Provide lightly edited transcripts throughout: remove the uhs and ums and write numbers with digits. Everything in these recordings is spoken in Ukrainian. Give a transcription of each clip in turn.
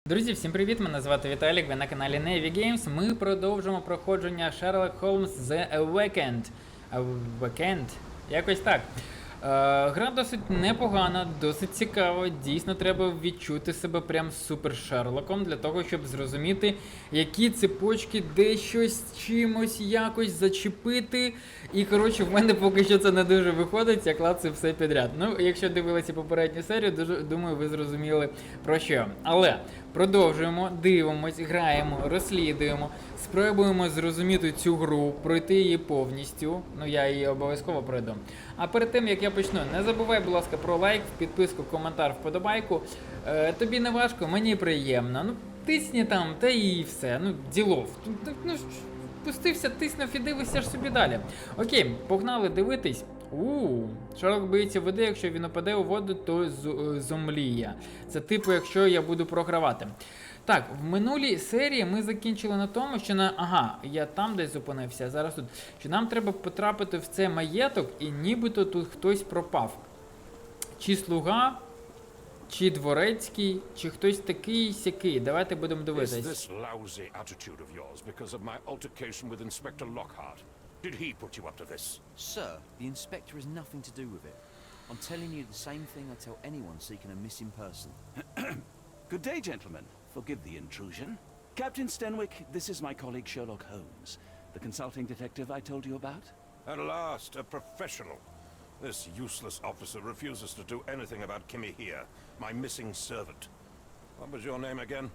Друзі, всім привіт! Мене звати Віталік, ви на каналі NeyVi. Ми продовжуємо проходження Sherlock Holmes The Awakened. Якось так. Гра досить непогана, досить цікава. Дійсно, треба відчути себе прям супер Шерлоком для того, щоб зрозуміти, які цепочки де щось чимось якось зачепити. І, коротше, в мене поки що це не дуже виходить, я клацаю все підряд. Ну, якщо дивилися попередню серію, думаю, ви зрозуміли про що. Але продовжуємо, дивимось, граємо, розслідуємо, спробуємо зрозуміти цю гру, пройти її повністю. Ну, я її обов'язково пройду. А перед тим, як я почну, не забувай, будь ласка, про лайк, підписку, коментар, вподобайку. Тобі не важко, мені приємно. Ну, тисні там, та і все. Ну, ділов. Ну, пустився, тиснув і дивишся ж собі далі. Окей, погнали дивитись. Шерлок боїться води, якщо він упаде у воду, то зомліє. Це типу, якщо я буду програвати. Так, в минулій серії ми закінчили на тому, що я там десь зупинився, а зараз тут. Що нам треба потрапити в цей маєток, і нібито тут хтось пропав. Чи слуга, чи дворецький, чи хтось такий-сякий. Давайте будемо дивитись. Did he put you up to this? Sir, the inspector has nothing to do with it. I'm telling you the same thing I tell anyone seeking a missing person. Good day, gentlemen. Forgive the intrusion. Captain Stenwick, this is my colleague Sherlock Holmes, the consulting detective I told you about. At last, a professional. This useless officer refuses to do anything about Kimmy here, my missing servant. What was your name again?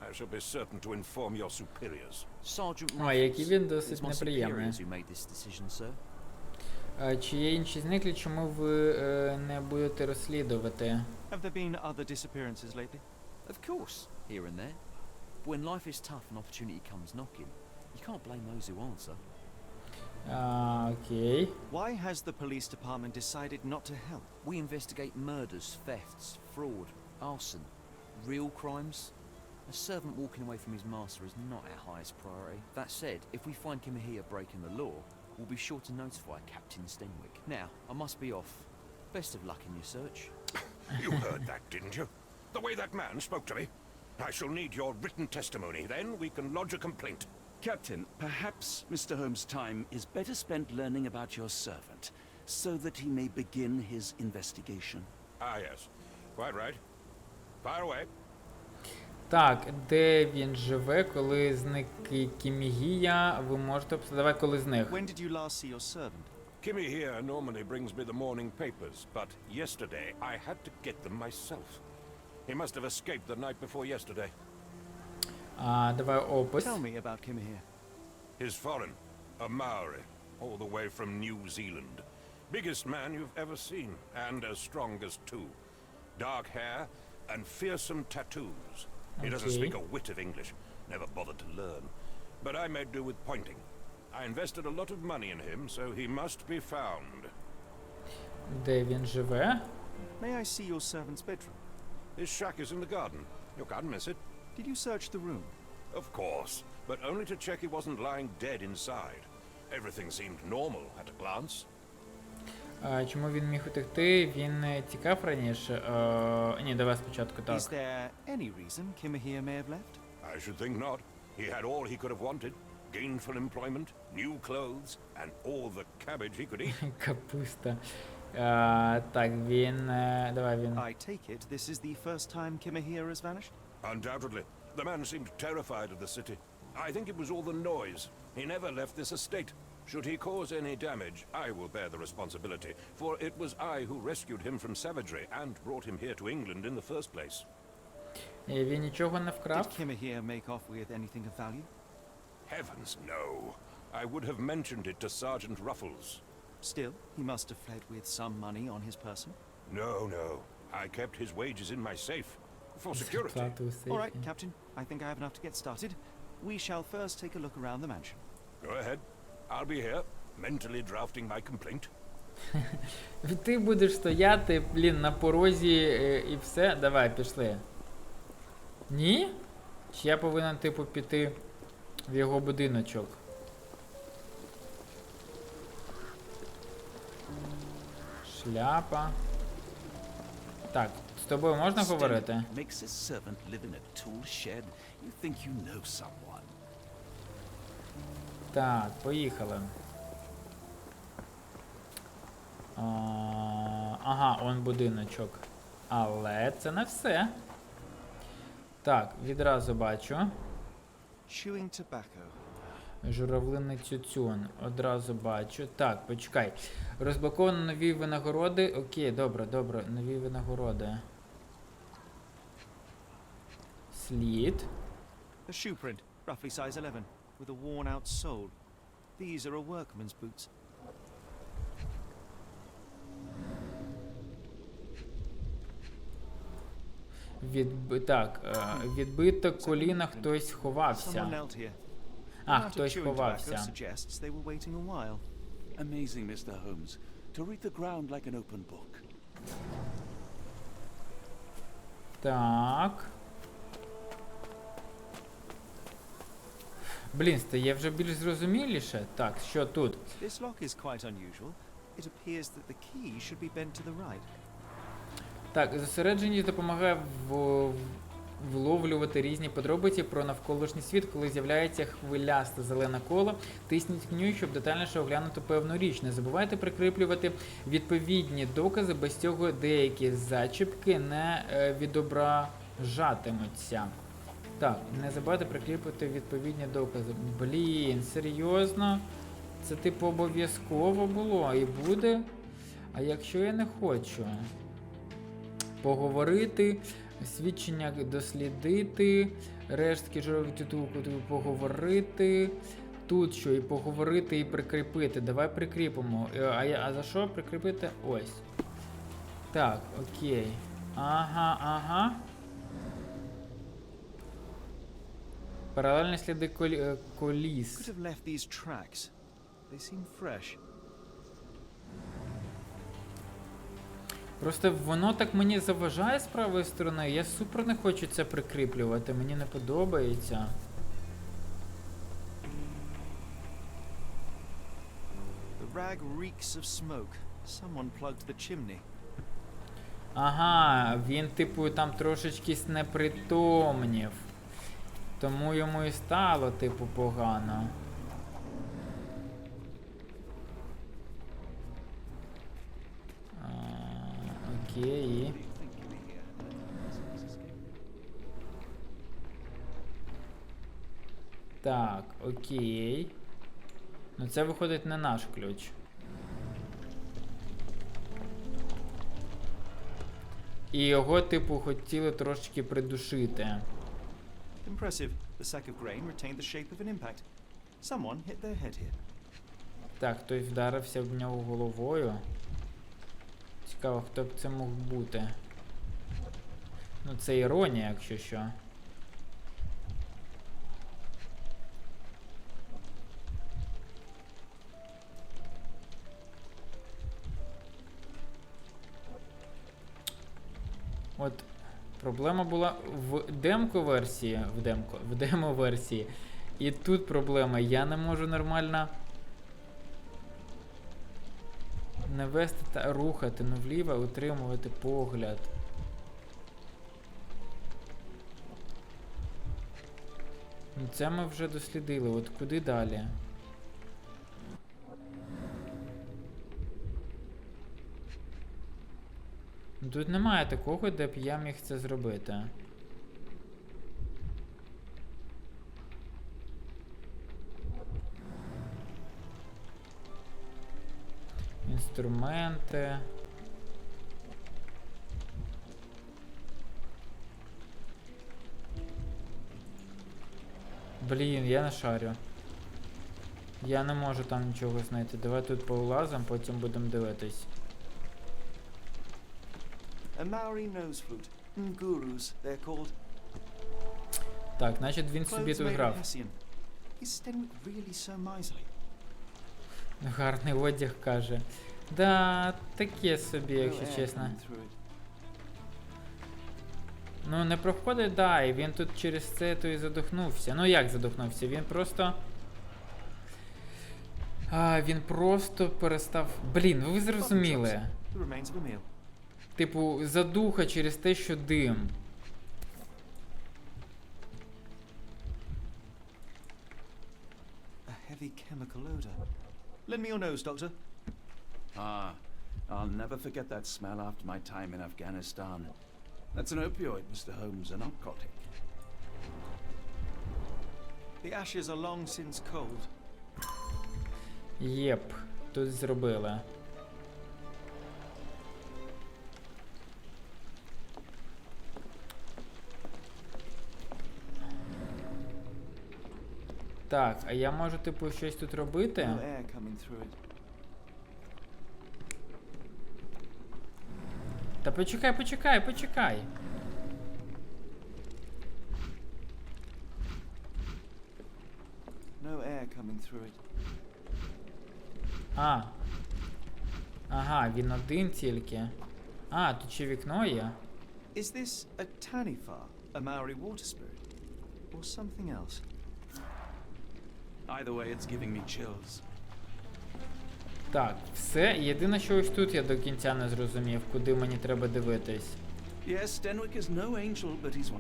I shall be certain to inform your superiors. Sergeant який він It's досить my неприємний. superiors who made this decision, sir. Чи є інші зниклі, чому ви не будете розслідувати? Have there been other disappearances lately? Of course, here and there. But when life is tough and opportunity comes knocking, you can't blame those who answer. Окей. Why has the police department decided not to help? We investigate murders, thefts, fraud, arson, real crimes. A servant walking away from his master is not our highest priority. That said, if we find Kimahia breaking the law, we'll be sure to notify Captain Stenwick. Now, I must be off. Best of luck in your search. You heard that, didn't you? The way that man spoke to me. I shall need your written testimony. Then we can lodge a complaint. Captain, perhaps Mr. Holmes' time is better spent learning about your servant, so that he may begin his investigation. Ah, yes. Quite right. Fire away. Так, де він живе, коли зник Кімігія, ви можете... Давай, коли зник. When did you last see your servant? Kimmy here normally brings me the morning papers, but yesterday I had to get them myself. He must have escaped the night before yesterday. Давай опис. Tell me about Kimahir. He's foreign, a Maori, all the way from New Zealand. Biggest man you've ever seen, and as strong as two. Dark hair and fearsome tattoos. He doesn't speak a whit of English, never bothered to learn. But I made do with pointing. I invested a lot of money in him, so he must be found. Де він живе? May I see your servant's bedroom? His shack is in the garden. You can't miss it. Did you search the room? Of course, but only to check he wasn't lying dead inside. Everything seemed normal at a glance. Чому він міг утекти? Він тікав раніше? Ні, давай спочатку так. Is there any reason Kimahir may have left? I should think not. He had all he could have wanted. Gainful employment, new clothes, and all the cabbage he could eat. Капуста. Так, він... Давай він... I take it this is the first time Kimahir has vanished? Undoubtedly. The man seemed terrified of the city. I think it was all the noise. He never left this estate. Should he cause any damage, I will bear the responsibility, for it was I who rescued him from savagery and brought him here to England in the first place. Він нічого не вкрав? Did Kimahir make off with anything of value? Heavens, no. I would have mentioned it to Sergeant Ruffles. Still, he must have fled with some money on his person. No. I kept his wages in my safe. For security. All right, Captain. I think I have enough to get started. We shall first take a look around the mansion. Go ahead. I'll be here, mentally drafting my complaint. Ти будеш стояти, на порозі і все? Давай, пішли. Ні? Чи я повинен, типу, піти в його будиночок? Шляпа. Так, з тобою можна говорити? Stenwick makes his servant live in a tool shed. You think you know someone? Так, поїхали. Ага, он будиночок. Але це не все. Так, відразу бачу. Chewing tobacco. Журавлиний цюцюн. Одразу бачу. Так, почекай. Розблоковано нові винагороди. Окей, добре, добре. Нові винагороди. Слід. A shoe print, roughly size 11, with a worn-out sole. These are a workman's boots. Так, відбиток коліна, хтось Someone ховався. knelt here. А, The amount of хтось chewing tobacco ховався. suggests they were waiting a while. Amazing, Mr. Holmes. To read the ground like an open book. Так. Блін, стає вже більш зрозуміліше. Так, що тут? This lock is quite unusual. It appears that the key should be bent to the right. Так, зосередженість допомагає вловлювати різні подробиці про навколишній світ, коли з'являється хвилясте зелене коло. Тисніть меню, щоб детальніше оглянути певну річ. Не забувайте прикріплювати відповідні докази, без цього деякі зачіпки не відображатимуться. Так, не забувайте прикріплювати відповідні докази. Блін, серйозно? Це типу обов'язково було і буде? А якщо я не хочу? Поговорити, свідчення дослідити, рештки жирової тютюку поговорити. Тут що, і поговорити, і прикріпити. Давай прикріпимо. А за що прикріпити? Ось. Так, окей. Ага, ага. Паралельні сліди коліс. Could have left these tracks. They seem fresh. Просто воно так мені заважає з правої сторони. Я супер не хочу це прикріплювати. Мені не подобається. The rag reeks of smoke. Someone plugged the chimney. Ага, він типу там трошечки знепритомнів. Тому йому і стало типу погано. Окей. Так, окей. Ну це виходить не наш ключ. І його, типу, хотіли трошечки придушити. Impressive. The sack of grain retained the shape of an impact. Someone hit their head here. Так, хтось вдарився в нього головою. Цікаво, хто б це мог бути. Ну, це іронія, якщо що. От, проблема була в демко-версії, в демо-версії. І тут проблема, я не можу нормально навести та рухати, ну вліво, утримувати погляд. Ну це ми вже дослідили, от куди далі? Тут немає такого, де б я міг це зробити. Інструменти. Блін, я не шарю. Я не можу там нічого знайти. Давай тут поулазимо, потім будемо дивитись. A Maori nose flute. Ngurus, they're called. Так, значить він собі Clothes тут made of грав. Hessian. Is Stenwick really so miserly? Гарний одяг, каже. Да, таке собі, якщо No air чесно. coming through it. Ну, не проходить, да, і він тут через це то і задохнувся. Ну, як задохнувся? Він просто... він просто перестав... Блін, ви зрозуміли. The remains of a meal. типу, задуха через те, що дим. A heavy chemical odor. Lend me your nose, Doctor. Ah, I'll never forget that smell after my time in Afghanistan. That's an opioid, Mr. Holmes, a narcotic. The ashes are long since cold. Єп, тут зробили. Так, а я можу, типу, щось тут робити? No air coming through it. Та почекай, почекай, почекай. No air coming through it. А. Ага, він один тільки. А, тут ще вікно є. Is this a Tanifa, a Maori water spirit, or something else? Either way, it's giving me chills. Так, все. Єдине, що ось тут я до кінця не зрозумів, куди мені треба дивитись. Yes, Stenwick is no angel, but he's one.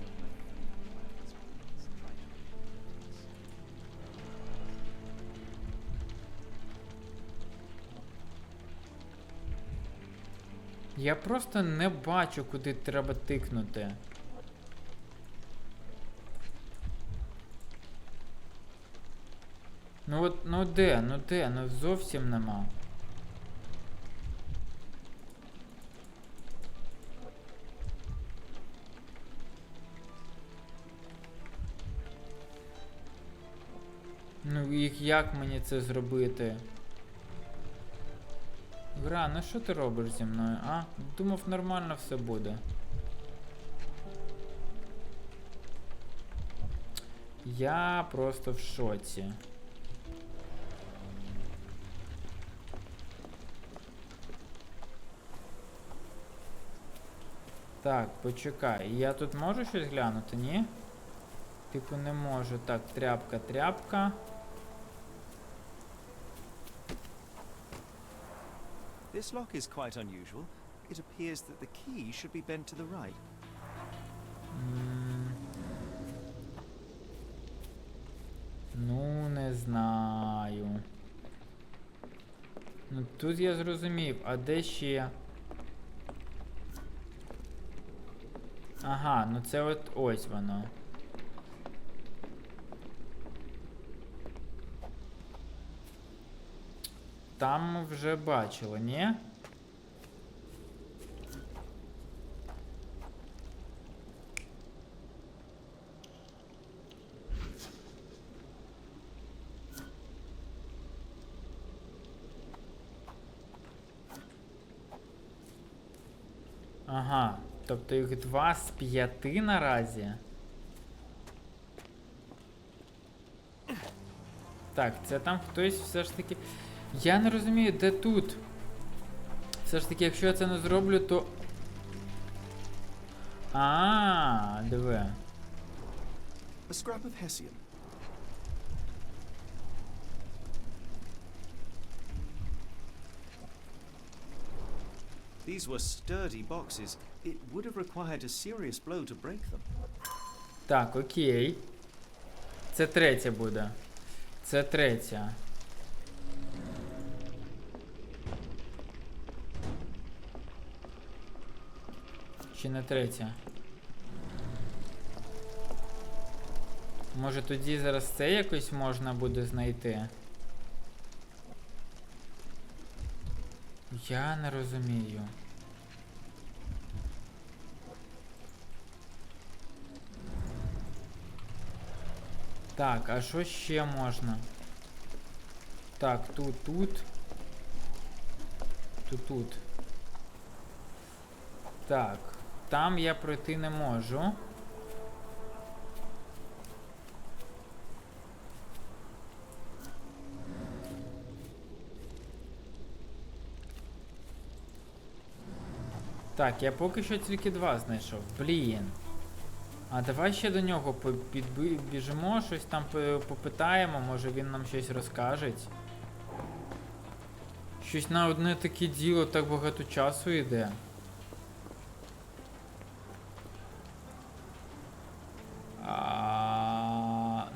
Я просто не бачу, куди треба тикнути. Ну от, ну де, ну зовсім нема. Ну і як мені це зробити? Гра, ну що ти робиш зі мною, а? Думав, нормально все буде. Я просто в шоці. Так, почекай. Я тут можу щось глянути, ні? Типу не можу. Так, тряпка, тряпка. This lock is quite unusual. It appears that the key should be bent to the right. Ну, не знаю. Ну, тут я зрозумів, а де ще? Ага, ну це от ось воно. Там ми вже бачили, ні? Ага, тобто їх 2 з 5 наразі. Так, це там хтось все ж таки... Я не розумію, де тут? Все ж таки, якщо я це не зроблю, то... Диви. A scrap of Hessian. These were sturdy boxes. It would have required a serious blow to break them. Так, окей. Це третя буде. Це третя. Чи не третя? Може тоді зараз це якось можна буде знайти? Я не розумію. Так, а що ще можна? Так, тут. Тут. Так, там я пройти не можу. Так, я поки що тільки 2 знайшов. Блін. А давай ще до нього підбіжимо, щось там попитаємо, може він нам щось розкаже. Щось на одне таке діло так багато часу йде.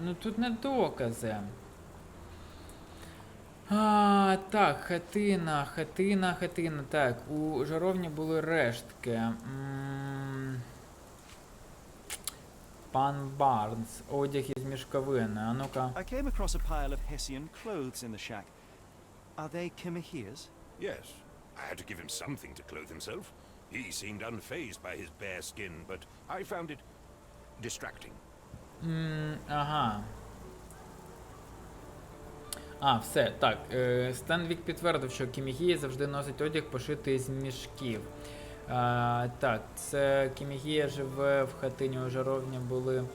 Ну тут не докази. Так, хатина. Так, у жаровні були рештки. Пан Барнс, одяг із мішковини. А ну-ка. I came across a pile of Hessian clothes in the shack. Are they Kimihia's? Yes, I had to give him something to clothe himself. He seemed unfazed by his bare skin, but I found it distracting. Ага. Все, так. Стенвік підтвердив, що Кімігія завжди носить одяг, пошитий з мішків. Так, це Кімігія живе в хатині у жаровні були.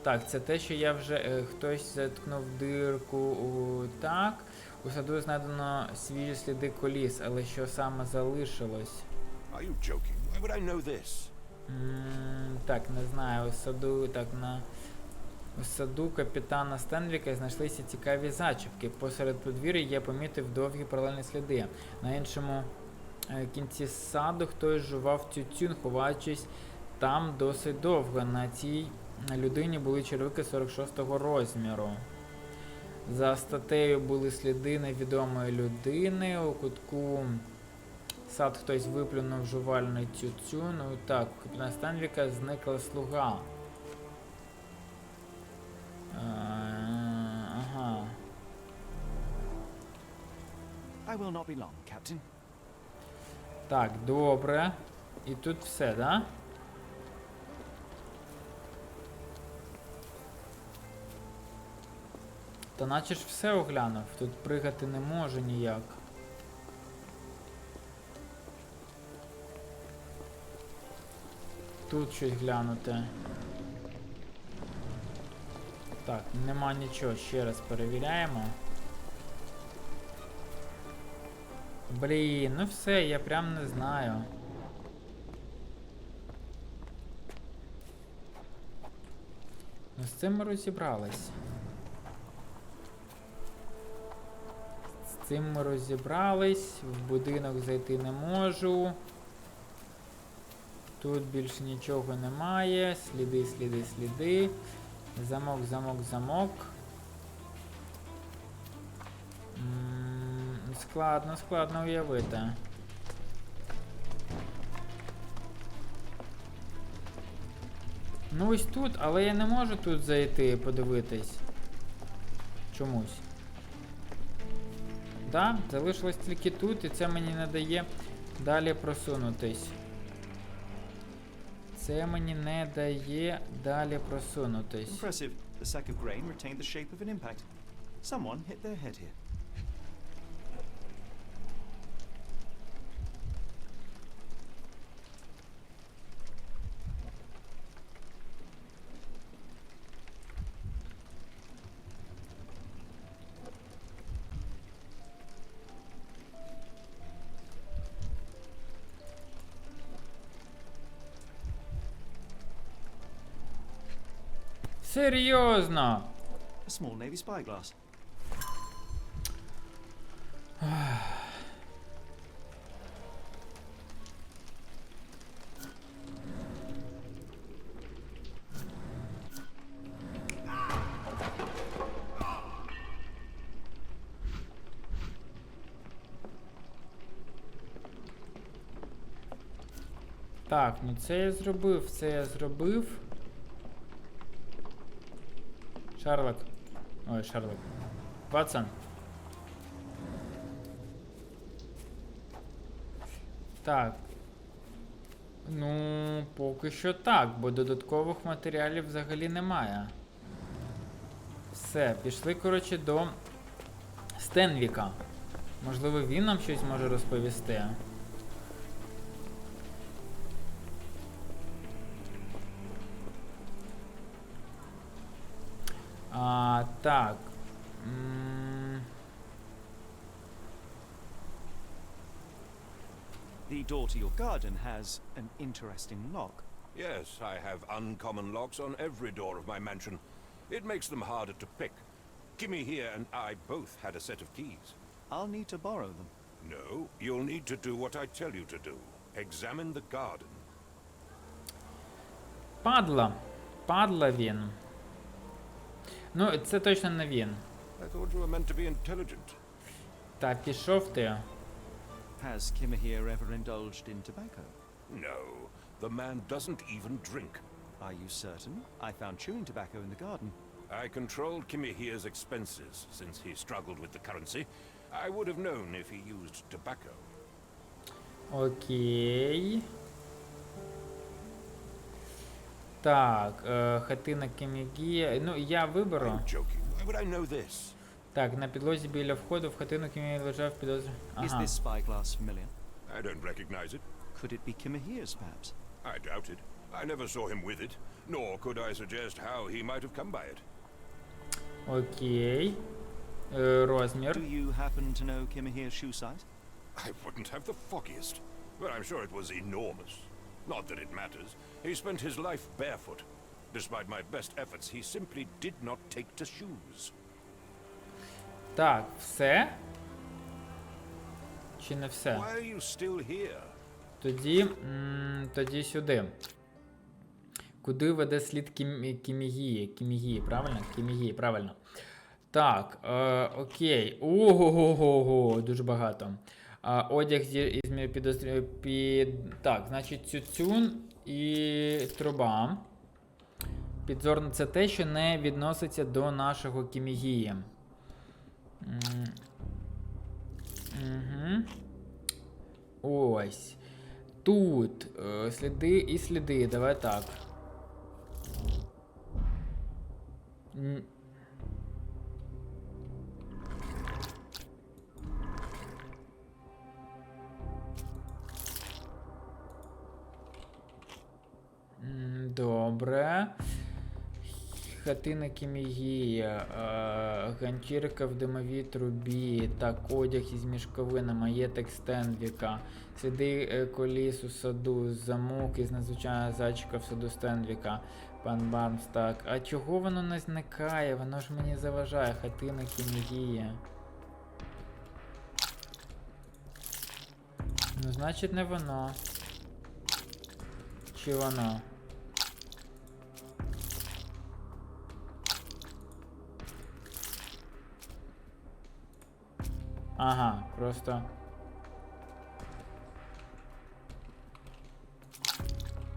Так, це те, що я вже хтось заткнув дирку. Так. У саду знайдено свіжі сліди коліс, але що саме залишилось? Are you joking? Why would I know this? Так, не знаю, у саду капітана Стенвіка знайшлися цікаві зачіпки. Посеред подвір'я я помітив довгі паралельні сліди. На іншому кінці саду хтось жував тютюн, ховаючись там досить довго. На цій людині були черевики 46-го розміру. За статтею були сліди невідомої людини. У кутку сад хтось виплюнув жувальний тютюн. Так, у капітана Стенвіка зникла слуга. Ага. I will not be long, Captain. Так, добре. І тут все, да? Та наче ж все оглянув. Тут пригати не можу ніяк. Тут щось глянути. Так, нема нічого. Ще раз перевіряємо. Блін, ну все, я прям не знаю. Ну з цим ми розібрались. З цим ми розібрались. В будинок зайти не можу. Тут більше нічого немає. Сліди. Замок. Складно уявити. Ну ось тут, але я не можу тут зайти подивитись. Чомусь. Да, залишилось тільки тут, і це мені не дає далі просунутись. Це мені не дає далі просунутись. Impressive. The sack of grain retained the shape of an impact. Someone hit their head here. Серйозно? A small navy spyglass. Так, ну це я зробив. Шерлок. Ой, Шерлок. Ватсон. Так. Ну, поки що так, бо додаткових матеріалів взагалі немає. Все, пішли, коротше, до Стенвіка. Можливо, він нам щось може розповісти. Так. The door to your garden has an interesting lock. Yes, I have uncommon locks on every door of my mansion. It makes them harder to pick. Kimmy here and I both had a set of keys. I'll need to borrow them. No, you'll need to do what I tell you to do. Examine the garden. Падла він. Ну, це точно не він. I thought you were meant to be intelligent. Та пішов ти. Has Kimahir ever indulged in tobacco? No, the man doesn't even drink. Are you certain? I found chewing tobacco in the garden. I controlled Kimihir's expenses since he struggled with the currency. I would have known if he used tobacco. Окей. Так, хатина Кімігі. Ну, я виберу. I'm joking. Why would I know this? Так, на підлозі біля входу в хатину Кімігі лежав підозр... Is Ага. this spyglass familiar? I don't recognize it. Could it be Kimahir's, perhaps? I doubt it. I never saw him with it, nor could I suggest how he might have come by it. Окей. Розмір. Do you happen to know Kimahir's shoe size? I wouldn't have the foggiest, but I'm sure it was enormous. Not that it matters. He spent his life barefoot. Despite my best efforts, he simply did not take to shoes. Так, все? Чи не все? Why are you still here? Тоді сюди. Куди веде слід Кімігії? Кімігії, правильно? Кімігії, правильно. Так, окей. Ого-го-го, дуже багато. Одяг із Так, значить, цюцюн і труба. Підзорно це те, що не відноситься до нашого Кімігії. Угу. Ось. Тут сліди і сліди. Давай так. Добре. Хатина Кімігія, ганчірка в димовій трубі, так, одяг із мішковини, маєток Стенвіка, сліди коліс у саду, замок із надзвичайного зайчика в саду Стенвіка, пан Барнс, так. А чого воно не зникає? Воно ж мені заважає, хатина Кімігія. Ну, значить, не воно. Чи воно? Ага, просто...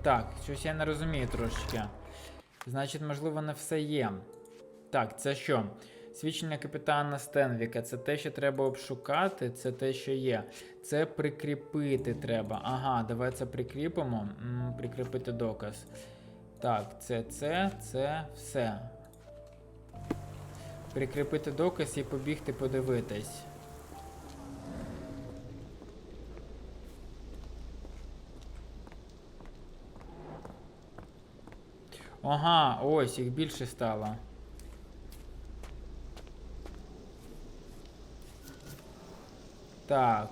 Так, щось я не розумію трошечки. Значить, можливо, не все є. Так, це що? Свідчення капітана Стенвіка. Це те, що треба обшукати, це те, що є. Це прикріпити треба. Ага, давай це прикріпимо. Прикріпити доказ. Так, це все. Прикріпити доказ і побігти подивитись. Ага, ось, їх більше стало. Так.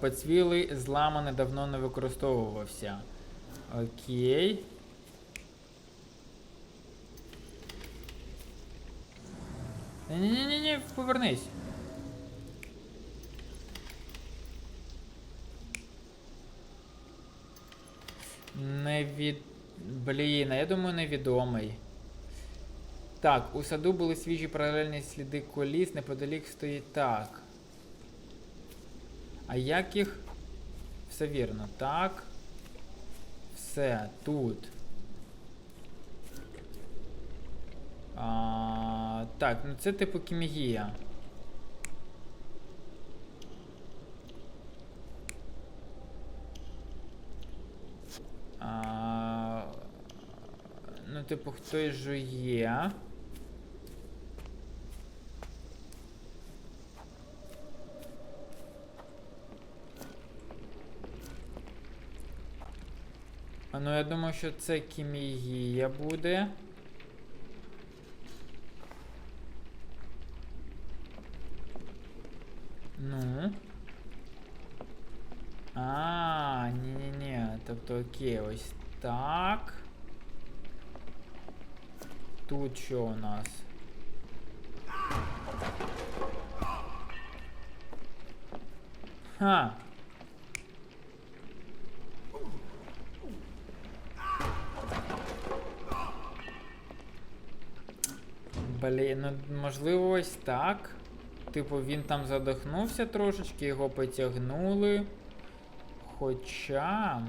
Поцвілий, зламаний, давно не використовувався. Окей. Ні-ні-ні, повернись. Блін, я думаю, невідомий. Так, у саду були свіжі паралельні сліди коліс, неподалік стоїть так. А як їх? Все вірно. Так. Все, тут. Так, ну це типу Кімігія. Ну, типу, хтось жує. Ну, я думаю, що це Кімігія буде. Ну. Ні-ні-ні. Тобто, окей, ось так. Тут що у нас? Ха. Блін, ну можливо ось так. Типу він там задохнувся трошечки, його потягнули. Хоча...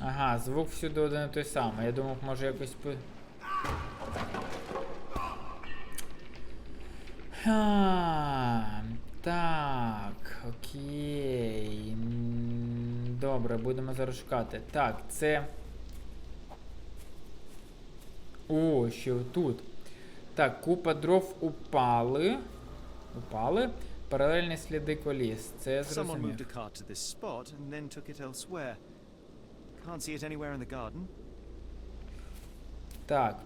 Ага, звук всюди один і той самий. Я думав, може якось... Так, окей. Добре, будемо зараз шукати. Так, це... О, ще отут. Так, купа дров упали. Паралельні сліди коліс. Це я Someone зрозумів. moved a cart to this spot and then took it elsewhere. Can't see it anywhere in the garden. Так.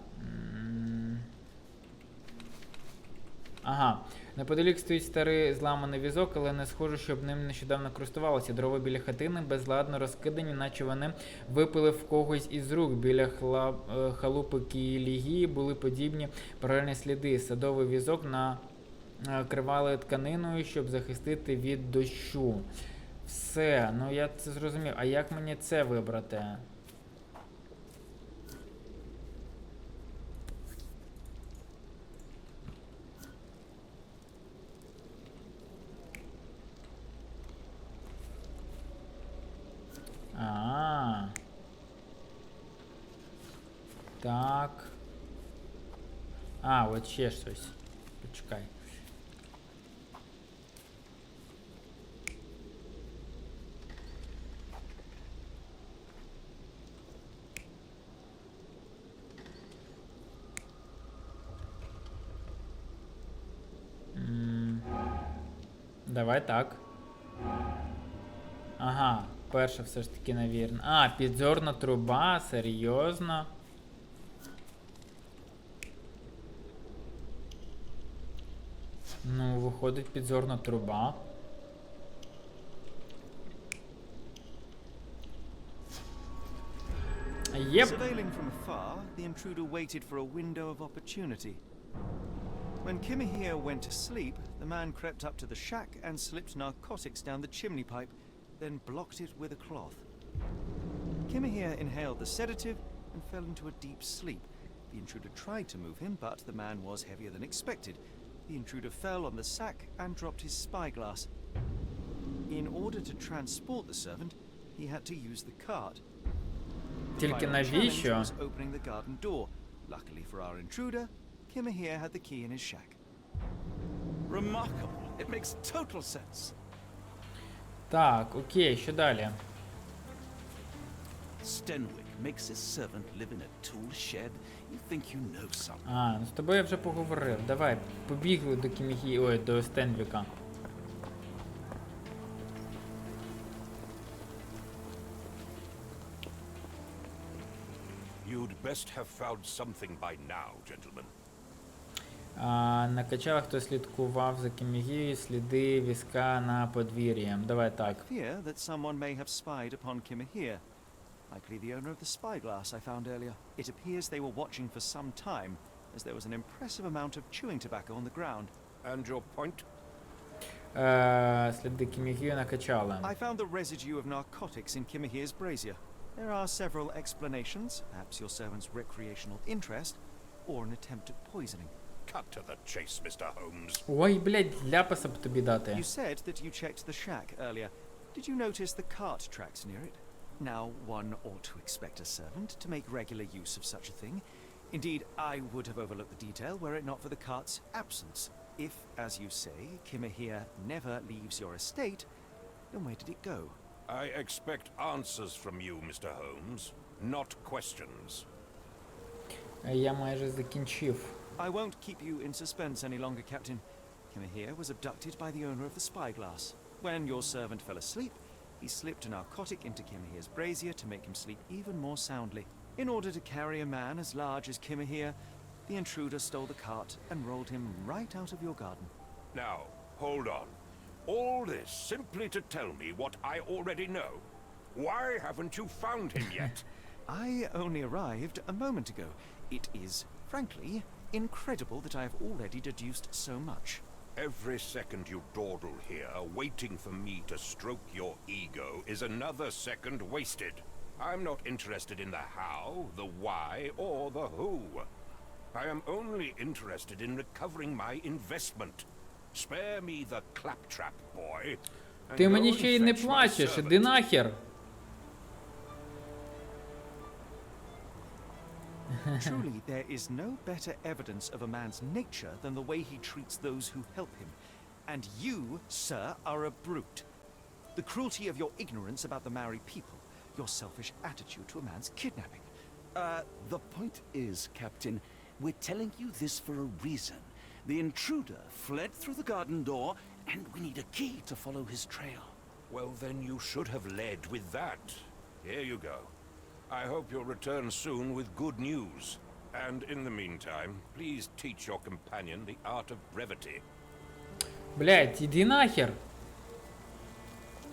Ага. Неподалік стоїть старий зламаний візок, але не схоже, щоб ним нещодавно користувалися. Дрова біля хатини безладно розкидані, наче вони випили в когось із рук. Біля халупи Кілігії були подібні паралельні сліди. Садовий візок накривали тканиною, щоб захистити від дощу. Все, ну я це зрозумів. А як мені це вибрати? Так. От ще щось. Почекай. Давай так. Ага, перша все ж таки навірно. Підзорна труба, серйозно. Ну, виходить підзорна труба. Єп. Surveilling from afar, the intruder waited for a window of opportunity. When Kimahir went to sleep, the man crept up to the shack and slipped narcotics down the chimney pipe, then blocked it with a cloth. Kimahir inhaled the sedative and fell into a deep sleep. The intruder tried to move him, but the man was heavier than expected. The intruder fell on the sack and dropped his spyglass. In order to transport the servant, he had to use the cart. Тільки Final навіщо? challenge was opening the garden door. Luckily for our intruder, Kimahir had the key in his shack. Remarkable. It makes total sense. Так, окей, що далі? Stenwick makes his servant live in a tool shed. You think you know something. Ну з тобою я вже поговорив. Давай, побігли до Кімігі, ой, до Стенвіка. You'd best have found something by now, gentlemen. На качалах хто слідкував за Кімігією, сліди візка на подвір'ї. Давай так. Fear that someone may have spied upon Kimahir. Likely the owner of the spyglass I found earlier. It appears they were watching for some time, as there was an impressive amount of chewing tobacco on the ground. And your point? Сліди Кімігію накачали. I found the residue of narcotics in Kimahir's brazier. There are several explanations, perhaps your servant's recreational interest, or an attempt at poisoning. Cut to the chase, Mr. Holmes. Ой, блядь, ляпаса б тобі дати. You said that you checked the shack earlier. Did you notice the cart tracks near it? Now, one ought to expect a servant to make regular use of such a thing. Indeed, I would have overlooked the detail were it not for the cart's absence. If, as you say, Kimahir never leaves your estate, then where did it go? I expect answers from you, Mr. Holmes, not questions. Я майже закінчив. I won't keep you in suspense any longer, Captain. Kimahir was abducted by the owner of the spyglass. When your servant fell asleep, he slipped a narcotic into Kimahir's brazier to make him sleep even more soundly. In order to carry a man as large as Kimahir, the intruder stole the cart and rolled him right out of your garden. Now, hold on. All this simply to tell me what I already know. Why haven't you found him yet? I only arrived a moment ago. It is, frankly, incredible that I have already deduced so much. Every second you dawdle here, waiting for me to stroke your ego, is another second wasted. I'm not interested in the how, the why, or the who. I am only interested in recovering my investment. Spare me the claptrap, boy. and Ти go мені and ще й не fetch my плачеш, servant. іди нахер. Truly, there is no better evidence of a man's nature than the way he treats those who help him. And you, sir, are a brute. The cruelty of your ignorance about the Maori people, your selfish attitude to a man's kidnapping. The point is, Captain, we're telling you this for a reason. The intruder fled through the garden door, and we need a key to follow his trail. Well, then you should have led with that. Here you go. I hope you'll return soon with good news. And in the meantime, please teach your companion the art of brevity. Блядь, іди нахер.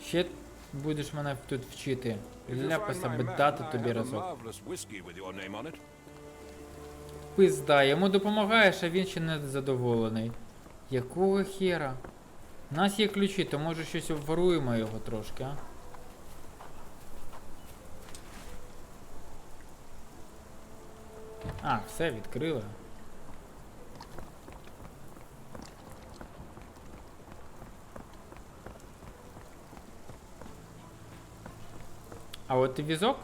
Ще будеш мене тут вчити. If you Ляпаса find my би man, дати I тобі have a разок. marvelous whiskey with your name on it. Пизда, йому допомагаєш, а він ще не задоволений. Якого хера? У нас є ключі, то може щось обворуємо його трошки, а? А, все, відкрили. А от і візок?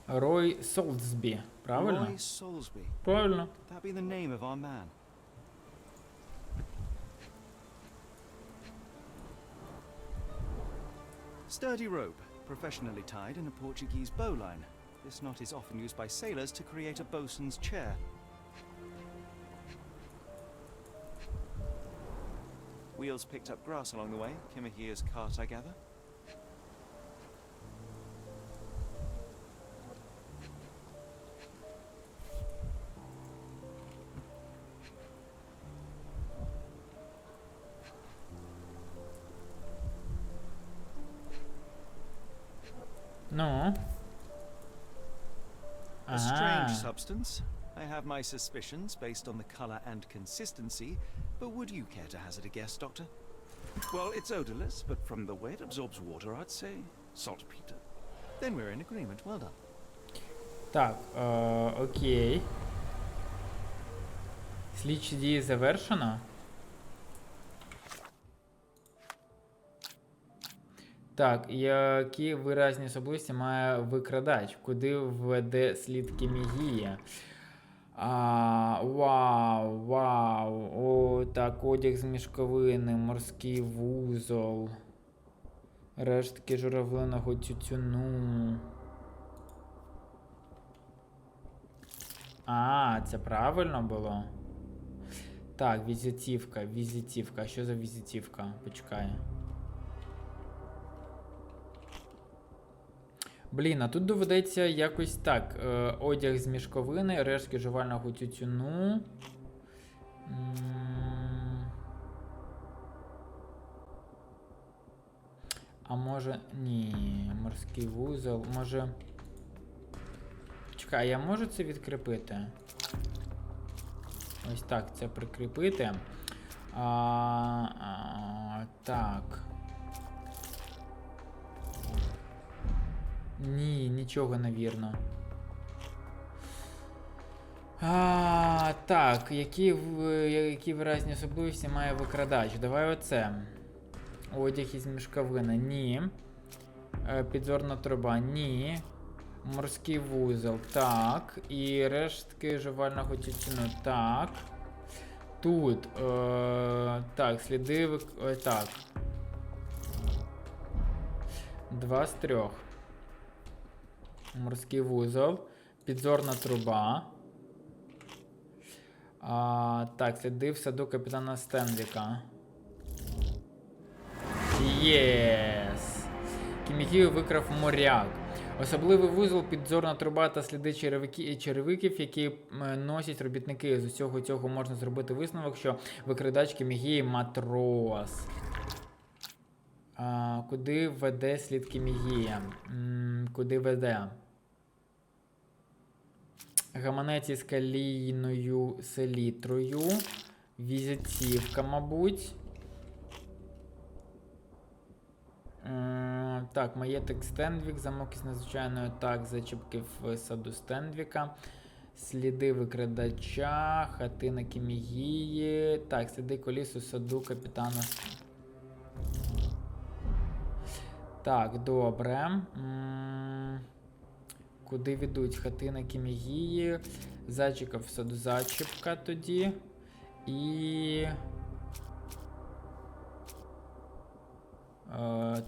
Рой Солсбі, правильно? Roy Soulsby. Правильно. That be the name of our man. Sturdy rope, professionally tied in a Portuguese bowline. This knot is often used by sailors to create a bosun's chair. Wheels picked up grass along the way. Kimahia's cart, I gather. Ну. A strange Ага. substance. I have my suspicions based on the color and consistency, but would you care to hazard a guess, Doctor? Well, it's odorless, but from the way it absorbs water, I'd say saltpeter. Then we're in agreement. Well done. Так, окей. Слідчі дії завершено. Так, які виразні особливості має викрадач? Куди введе слід Кімігія? Вау. О, так, одяг з мішковини, морський вузол. Рештки журавлиного тютюну. А, це правильно було? Так, візитівка. Що за візитівка? Почекай. Блін, а тут доведеться якось так. Одяг з мішковини, рештки жувального тютюну. А може... Ні, морський вузол. Може... Чекай, я можу це відкріпити? Ось так, це прикріпити. Так. Ні, нічого не вірно. Так, які виразні особливості має викрадач? Давай оце. Одяг із мішковини. Ні. Підзорна труба. Ні. Морський вузол. Так. І рештки жувального тютюну. Так. Тут. Так, сліди. Так. 2 з 3. Морський вузол. Підзорна труба. Так, сліди в саду капітана Стенвіка. Єс! Кімігію викрав моряк. Особливий вузол, підзорна труба та сліди черевиків, які носять робітники. З усього цього можна зробити висновок, що викрадач Кімігії матрос. Куди веде слід Кімігія? Куди веде? Гаманець із калійною селітрою. Візитівка, мабуть. Так, маєток Стендвік, замок із надзвичайною, так, зачіпки в саду Стендвіка. Сліди викрадача, хатина Кімігії. Так, сліди коліс у саду капітана. Так, добре. Куди ведуть? Хатина Кімігії. Зачіпка в саду зачіпка тоді. І...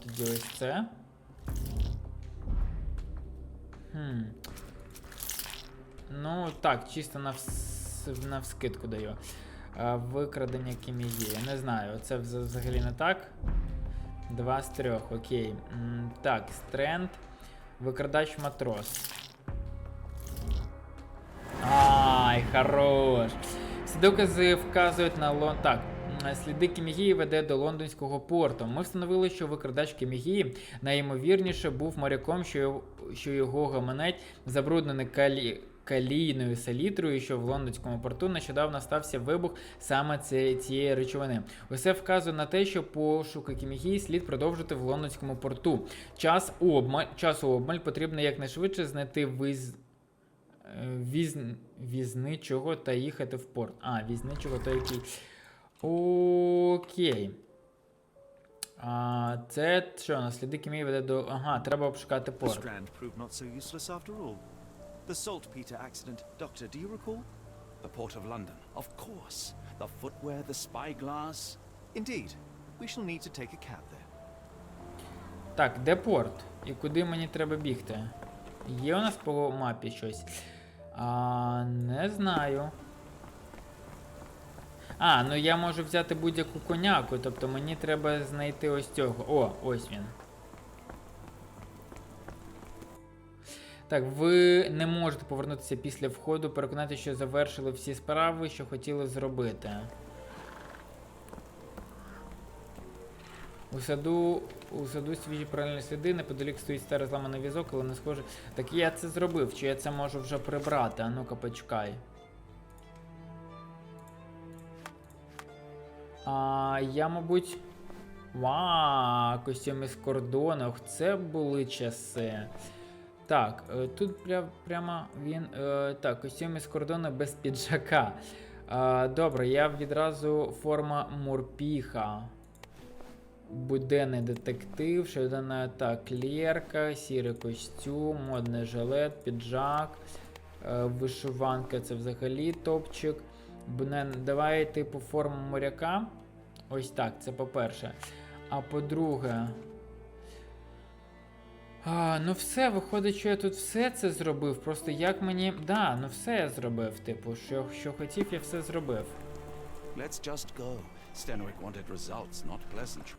тоді ось це. Ну, так, чисто навскидку даю. Викрадення Кімігії. Не знаю, це взагалі не так. 2 з 3, окей. Так, Стренд. Викрадач матрос. Ай, хорош. Всі докази вказують на Так, сліди Кімігії веде до лондонського порту. Ми встановили, що викрадач Кімігії найімовірніше був моряком, що його гаманець забруднений калійною селітрою, що в лондонському порту нещодавно стався вибух саме цієї речовини. Усе вказує на те, що пошуки Кімігії слід продовжити в лондонському порту. Часу обмаль, потрібно якнайшвидше знайти візничого та їхати в порт. Візничого то який... Окей. Це що, на сліди Кімігії веде до... Ага, треба обшукати порт. The saltpeter accident. Doctor, do you recall? The port of London. Of course. The footwear, the spyglass. Indeed. We shall need to take a cab there. Так, де порт? І куди мені треба бігти? Є у нас по мапі щось? Не знаю. Ну я можу взяти будь-яку коняку, тобто мені треба знайти ось цього. О, ось він. Так, ви не можете повернутися після входу, переконати, що завершили всі справи, що хотіли зробити. У саду свіжі правильні сліди, неподалік стоїть старий зламаний візок, але не схоже. Так я це зробив, чи я це можу вже прибрати? А ну-ка, почекай. Я, мабуть... Костюм із кордону, це були часи. Так, тут прямо він... Так, костюм із кордону без піджака. Добре, я відразу форма морпіха. Буденний детектив, щоденна так, клерка, сірий костюм, модний жилет, піджак, вишиванка, це взагалі топчик. Давай типу форму моряка. Ось так, це по-перше. А по-друге... ну все, виходить, що я тут все це зробив. Просто як мені... ну все я зробив, типу, що хотів, я все зробив. Let's just go. Stenwick wanted results, not pleasantry.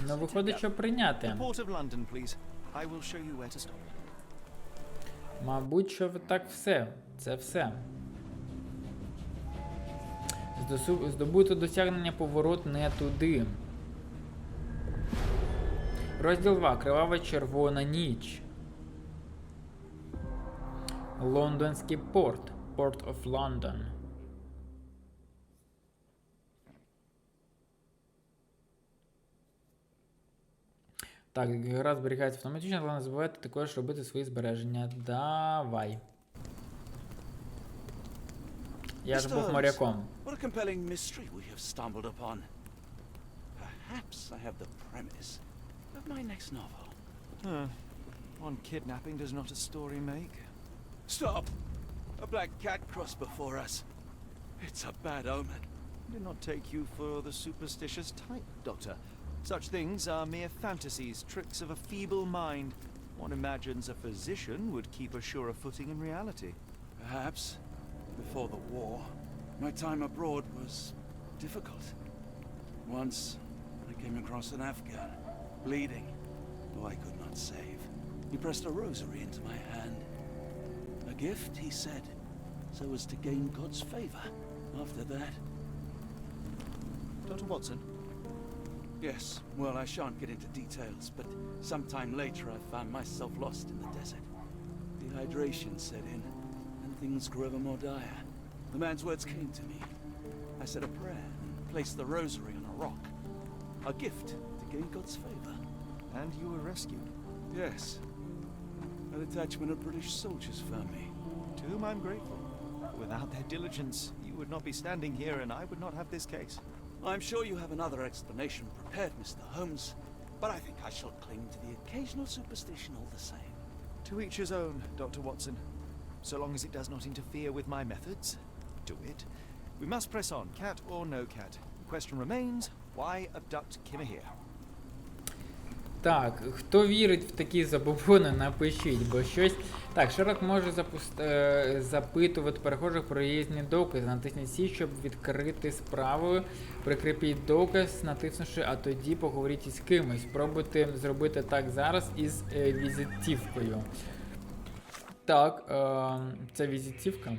Ну виходить, що прийняти. The port of London, please. I will show you where to stop. Мабуть, що так все. Це все. Здобуто досягнення поворот не туди. Розділ 2. Кривава червона ніч. Лондонський порт. Port of London. Так, гра зберігається автоматично, але не забувайте також робити свої збереження. Давай. Я ж був моряком. What a compelling mystery we have stumbled upon. Perhaps I have the premise of my next novel. One kidnapping does not a story make. Stop! A black cat crossed before us. It's a bad omen. Do not take you for the superstitious type, Doctor. Such things are mere fantasies, tricks of a feeble mind. One imagines a physician would keep a surer footing in reality. Perhaps. Before the war, my time abroad was difficult. Once, I came across an Afghan, bleeding, who I could not save. He pressed a rosary into my hand. A gift, he said, so as to gain God's favor. After that... Dr. Watson? Yes, well, I shan't get into details, but sometime later I found myself lost in the desert. Dehydration set in, and things grew ever more dire, the man's words came to me. I said a prayer and placed the rosary on a rock. A gift to gain God's favor. And you were rescued. Yes. A detachment of British soldiers found me. To whom I'm grateful. Without their diligence, you would not be standing here and I would not have this case. I'm sure you have another explanation prepared, Mr. Holmes, but I think I shall cling to the occasional superstition all the same. To each his own, Dr. Watson. So long as it does not interfere with my methods, do it. We must press on, cat or no cat. The question remains, why abduct Kimahir? Так, хто вірить в такі забобони, напишіть, бо щось... Так, Шерлок може запитувати перехожих про різні докази. Натисніть Сі, щоб відкрити справу. Прикріпіть доказ, натиснувши, а тоді поговоріть із кимось. Спробуйте зробити так зараз із візитівкою. Так, це візитівка.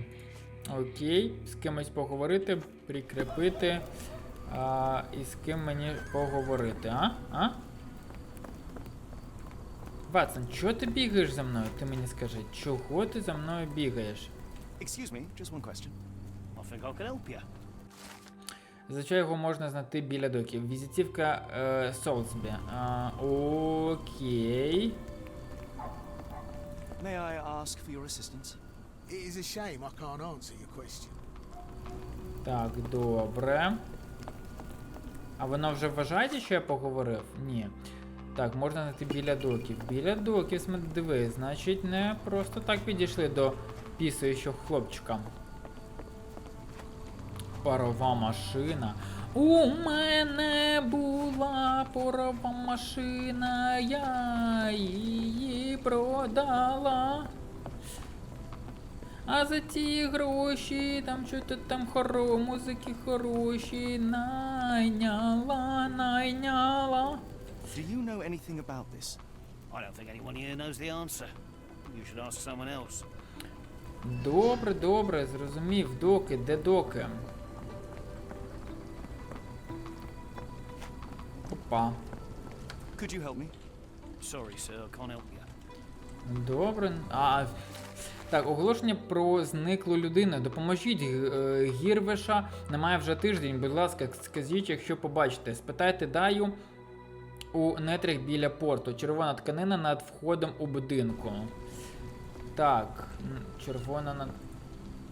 Окей, з кимось поговорити, прикріпити. І з ким мені поговорити, а? Ватсон, чого ти бігаєш за мною? Ти мені скажи, чого ти за мною бігаєш? Excuse me, just one question. I think I can help you. Зазвичай його можна знайти біля доків. Візитівка Солсбі. Окей. May I ask for your assistance? It is a shame I can't answer your question. Так, добре. А воно вже вважаєте, що я поговорив? Ні. Так, можна знайти біля доків. Біля доків, диви, значить не просто так підійшли до пісаючого хлопчика. Парова машина. У мене була парова машина, я її продала. А за ті гроші, там що-то там музики хороші, найняла. Do you know anything about this? I don't think anyone here knows the answer. You should ask someone else. Добре, зрозумів. Доки, де доки? Опа. Could you help me? Sorry, sir, I can't help you. Добре. Так, оголошення про зниклу людину. Допоможіть, Гірвеша немає вже тиждень. Будь ласка, скажіть, якщо побачите. Спитайте Даю у нетрях біля порту. Червона тканина над входом у будинку. Так, червона над...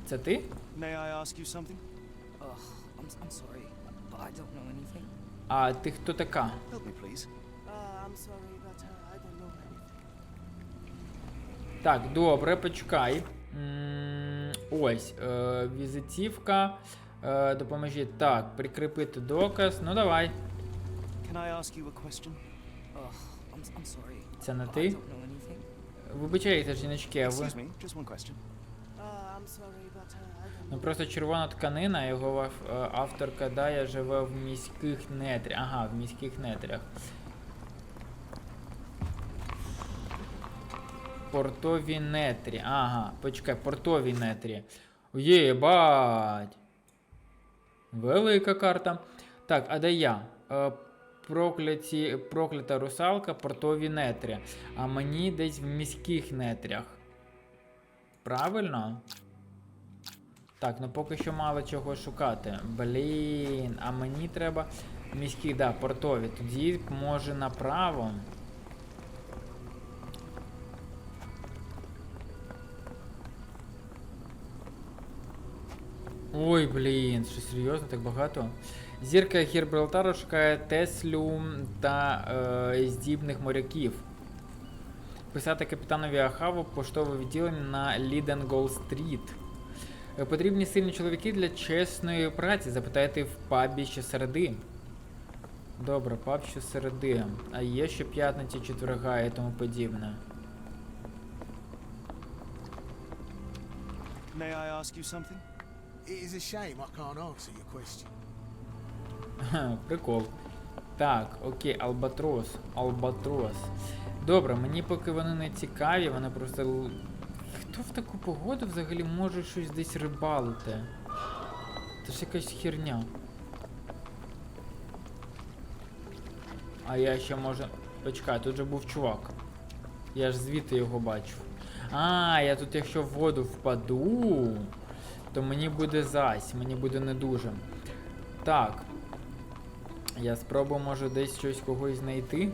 Це ти? May I ask you something? I'm sorry, but I don't know anything. А ти хто така? Help me, please. I'm sorry, but I don't know anything. Так, добре, почекай. Ось, візитівка. Допоможіть. Так, прикріпити доказ. Ну, давай. Can I ask you a question? I'm sorry. Це не but I ти? don't know anything. Вибачайте, жіночки, а ви... Excuse me, just one question. I'm sorry, but I don't Ну know. просто червона тканина, його авторка Дая живе в міських нетрях. Ага, в міських нетрях. Портові нетрі. Ага, почекай, портові нетрі. Єбать! Велика карта. Так, а де я? Проклята русалка, портові нетрі. А мені десь в міських нетрях. Правильно? Так, ну поки що мало чого шукати. Блін, а мені треба міські, да, портові. Тоді може направо. Ой, блін, що серйозно, так багато? Зірка Гірбралтару шукає Теслю та здібних моряків. Писати капітанові Ахаву поштове відділення на Ліденгол-стріт. Потрібні сильні чоловіки для чесної праці. Запитайте в пабі щосереди. Добре, паб щосереди. А є щоп'ятниці, четверга і тому подібне. May I ask you something? It is a shame I can't answer your question. Прикол. Так, окей, Албатрос. Албатрос. Добре, мені поки вони не цікаві, вони просто... Хто в таку погоду взагалі може щось десь рибалити? Це ж якась херня. А я ще може... Почекай, тут же був чувак. Я ж звідти його бачив. А, я тут якщо в воду впаду, то мені буде зась, мені буде не дуже. Так. Я спробую, може, десь щось когось знайти.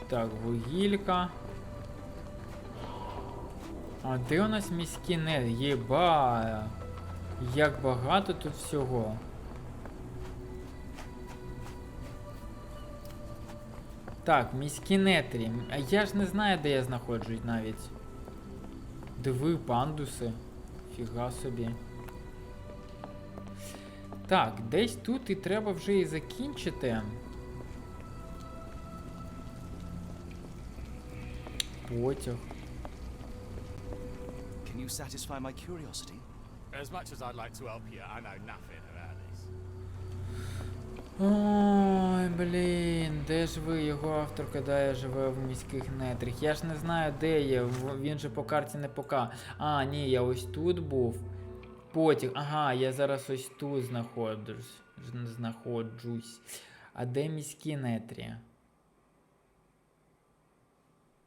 Так, вугілька. А де у нас міський нет? Єба! Як багато тут всього. Так, міські нетрі. А я ж не знаю, де я знаходжусь навіть. Диви, пандуси. Фіга собі. Так, десь тут і треба вже і закінчити. Потяг. Can you satisfy my curiosity? As much as I'd like to help you, I know nothing about this. Ой, блін, де ж ви? Його автор кидає, живе в міських нетрях. Я ж не знаю, де є. Він же по карті не пока. А, ні, я ось тут був. Потяг. Ага, я зараз ось тут знаходжусь. А де міські нетрі?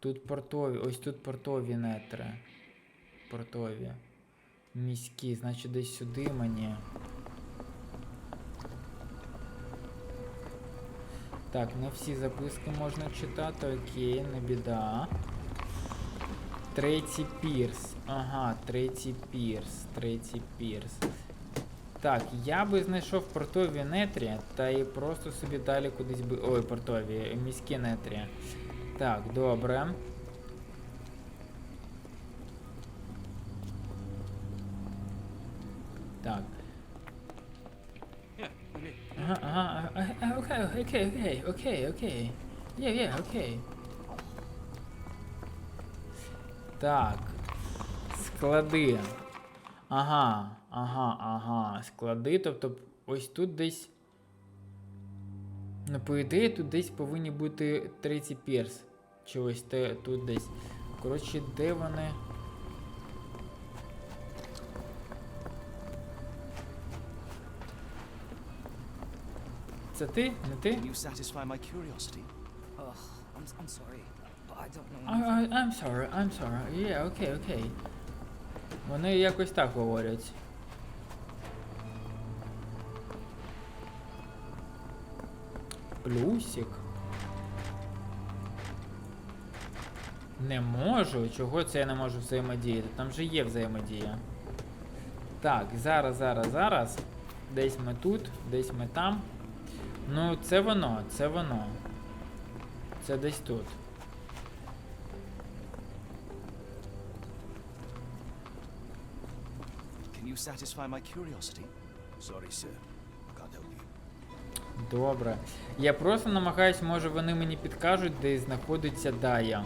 Тут портові. Ось тут портові нетри. Портові. Міські, значить десь сюди мені. Так, не всі записки можна читати, окей, не біда. Третій пірс. Ага, третій пірс. Так, я би знайшов портові нетрі, та і просто собі далі кудись би... Ой, портові, міські нетрі. Так, добре. Так. Ага, окей. Окей. Так. Склади. Ага. Склади, тобто ось тут десь... Ну, по ідеї, тут десь повинні бути третій пірс. Чи ось тут десь. Коротше, де вони? Це ти? Не ти? Can you satisfy my curiosity? Ugh, I'm sorry, but I don't know anything. I'm sorry. Yeah, окей. Вони якось так говорять. Плюсик. Не можу? Чого це я не можу взаємодіяти? Там же є взаємодія. Так, зараз. Десь ми тут, десь ми там. Ну, це воно. Це десь тут. Can you satisfy my curiosity? Sorry, sir. Can't help you. Добре. Я просто намагаюсь, може вони мені підкажуть, де знаходиться Дая.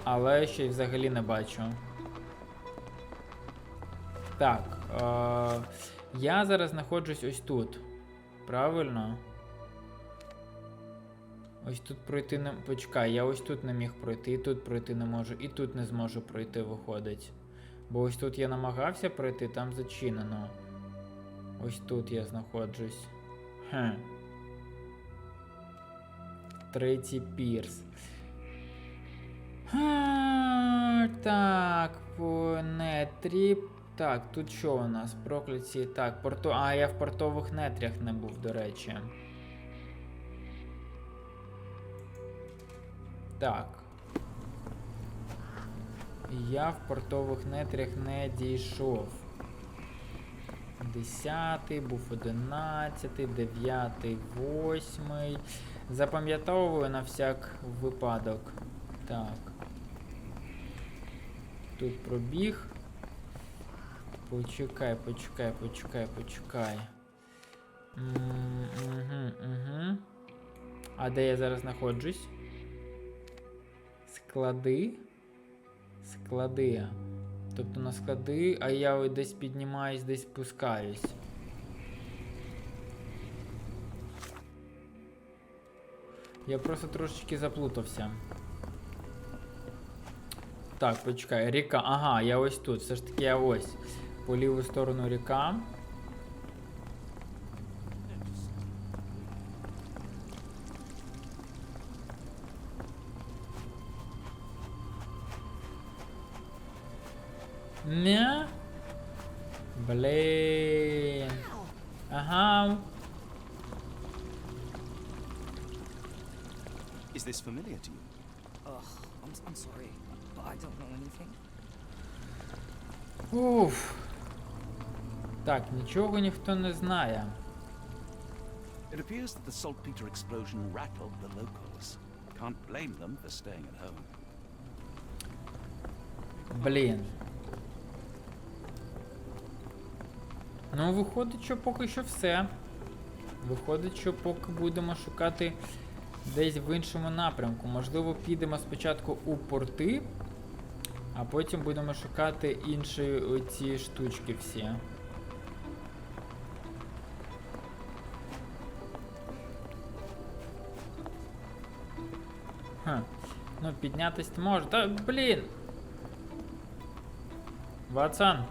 Але ще й взагалі не бачу. Так. Я зараз знаходжусь ось тут. Правильно? Ось тут пройти не... Почекай, я ось тут не міг пройти, і тут пройти не можу, і тут не зможу пройти, виходить. Бо ось тут я намагався пройти, там зачинено. Ось тут я знаходжусь. Третій пірс. Так, по нетрі. Так, тут що у нас? Прокляті. Так, А, я в портових нетрях не був, до речі. Так. Я в портових нетрях не дійшов. 10-й, був 11-й, 9-й, 8-й. Запам'ятовую на всяк випадок. Так. Тут пробіг. Почекай. Угу. А де я зараз знаходжусь? Склади. Тобто на склади, а я десь піднімаюсь, десь спускаюсь. Я просто трошечки заплутався. Так, почекай, ріка. Ага, я ось тут. Все ж таки я ось. По ліву сторону ріка. Не? Блін. Ага. Is this familiar to you? Ugh, I'm sorry, but I don't know anything. Уф. Так, нічого ніхто не знає. It appears that the saltpeter explosion rattled the locals. Can't blame them for staying at home. Блін. Ну, виходить, що поки що все. Виходить, що поки будемо шукати десь в іншому напрямку. Можливо, підемо спочатку у порти, а потім будемо шукати інші оці штучки всі. Ха. Ну, піднятись може. Та, блін! Ватсан.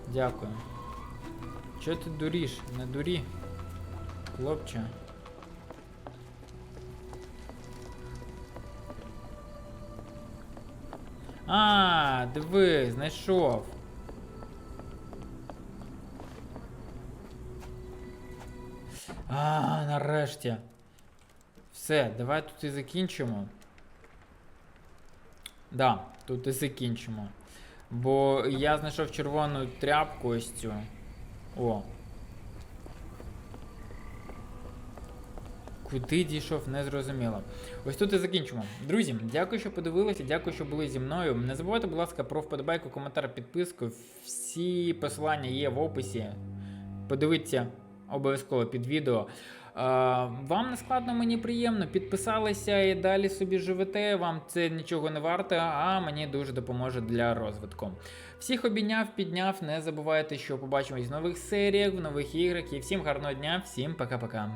Дякую. Чого ти дуриш? Не дурі. Хлопче. А, диви, знайшов. А, нарешті. Все, давай тут і закінчимо. Да, тут і закінчимо. Бо я знайшов червону тряпку ось цю. О. Куди дійшов, не зрозуміло. Ось тут і закінчимо. Друзі, дякую, що подивилися, дякую, що були зі мною. Не забувайте, будь ласка, про вподобайку, коментар, підписку. Всі посилання є в описі. Подивіться обов'язково під відео. Вам не складно, мені приємно. Підписалися і далі собі живете. Вам це нічого не варто, а мені дуже допоможе для розвитку. Всіх обійняв, підняв. Не забувайте, що побачимось в нових серіях, в нових іграх. І всім гарного дня, всім пока-пока.